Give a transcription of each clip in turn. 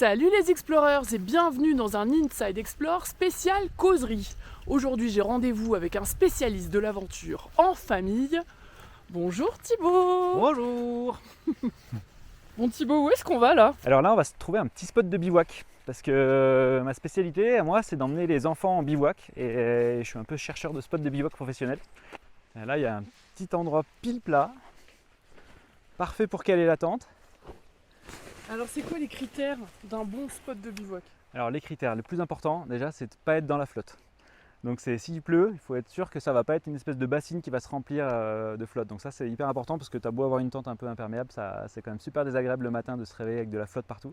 Salut les explorers et bienvenue dans un Inside Explore spécial causerie. Aujourd'hui j'ai rendez-vous avec un spécialiste de l'aventure en famille. Bonjour Thibaut. Bonjour. Bon Thibaut, où est-ce qu'on va là? Alors là on va se trouver un petit spot de bivouac parce que ma spécialité à moi c'est d'emmener les enfants en bivouac et je suis un peu chercheur de spots de bivouac professionnels. Et là il y a un petit endroit pile plat, parfait pour caler la tente. Alors c'est quoi les critères d'un bon spot de bivouac? Alors les critères, le plus important déjà c'est de ne pas être dans la flotte. Donc s'il pleut, il faut être sûr que ça ne va pas être une espèce de bassine qui va se remplir de flotte. Donc ça c'est hyper important parce que tu as beau avoir une tente un peu imperméable, c'est quand même super désagréable le matin de se réveiller avec de la flotte partout.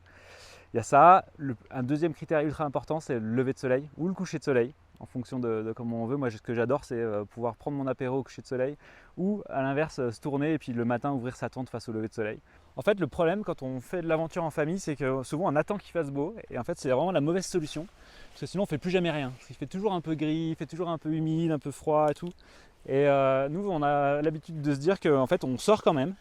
Il y a ça, un deuxième critère ultra important c'est le lever de soleil ou le coucher de soleil en fonction de comment on veut. Moi ce que j'adore c'est pouvoir prendre mon apéro au coucher de soleil ou à l'inverse se tourner et puis le matin ouvrir sa tente face au lever de soleil. En fait le problème quand on fait de l'aventure en famille c'est que souvent on attend qu'il fasse beau et en fait c'est vraiment la mauvaise solution. Parce que sinon on ne fait plus jamais rien. Il fait toujours un peu gris, il fait toujours un peu humide, un peu froid et tout. Et nous on a l'habitude de se dire qu'en fait on sort quand même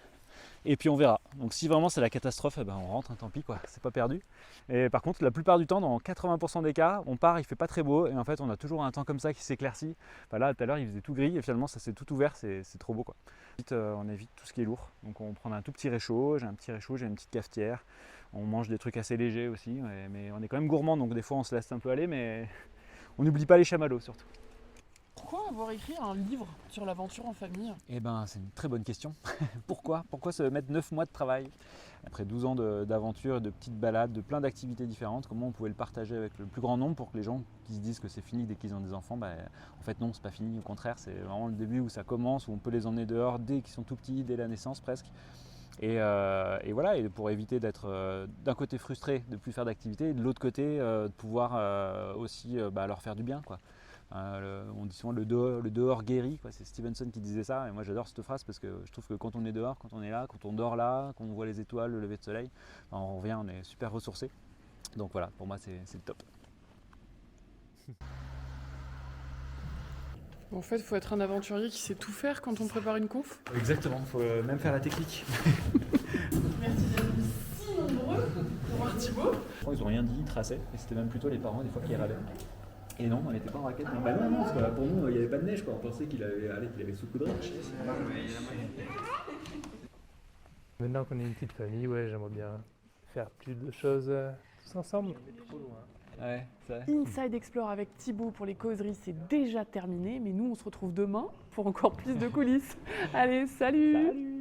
et puis on verra. Donc si vraiment c'est la catastrophe, on rentre, tant pis quoi, c'est pas perdu. Et par contre la plupart du temps, dans 80% des cas, on part, il fait pas très beau et en fait on a toujours un temps comme ça qui s'éclaircit. Là tout à l'heure il faisait tout gris et finalement ça s'est tout ouvert, c'est trop beau quoi. On évite tout ce qui est lourd. Donc on prend un tout petit réchaud, j'ai un petit réchaud, j'ai une petite cafetière. On mange des trucs assez légers aussi, mais on est quand même gourmand, donc des fois on se laisse un peu aller, mais on n'oublie pas les chamallows surtout. Pourquoi avoir écrit un livre sur l'aventure en famille? Eh ben c'est une très bonne question. Pourquoi se mettre 9 mois de travail après 12 ans d'aventure, de petites balades, de plein d'activités différentes? Comment on pouvait le partager avec le plus grand nombre pour que les gens qui se disent que c'est fini dès qu'ils ont des enfants, en fait non, c'est pas fini, au contraire c'est vraiment le début où ça commence, où on peut les emmener dehors dès qu'ils sont tout petits, dès la naissance presque. Et voilà, et pour éviter d'être d'un côté frustré de ne plus faire d'activité, et de l'autre côté de pouvoir aussi leur faire du bien, quoi. On dit souvent le dehors guérit, quoi. C'est Stevenson qui disait ça, et moi j'adore cette phrase parce que je trouve que quand on est dehors, quand on est là, quand on dort là, quand on voit les étoiles, le lever de soleil, on revient, on est super ressourcé. Donc voilà, pour moi c'est le top. En fait, il faut être un aventurier qui sait tout faire quand on prépare une conf. Exactement, il faut même faire la technique. Merci d'être si nombreux pour voir Thibaut. Je crois qu'ils n'ont rien dit, ils traçaient, et c'était même plutôt les parents des fois qui râlaient. Et non, on n'était pas en raquette. Non, parce que pour nous, il n'y avait pas de neige, quoi. On pensait qu'il avait saupoudré. Maintenant qu'on est une petite famille, ouais, j'aimerais bien faire plus de choses tous ensemble. Ouais, c'est vrai. Inside Explore avec Thibaut pour les causeries, c'est déjà terminé, mais nous on se retrouve demain pour encore plus de coulisses. Allez, salut.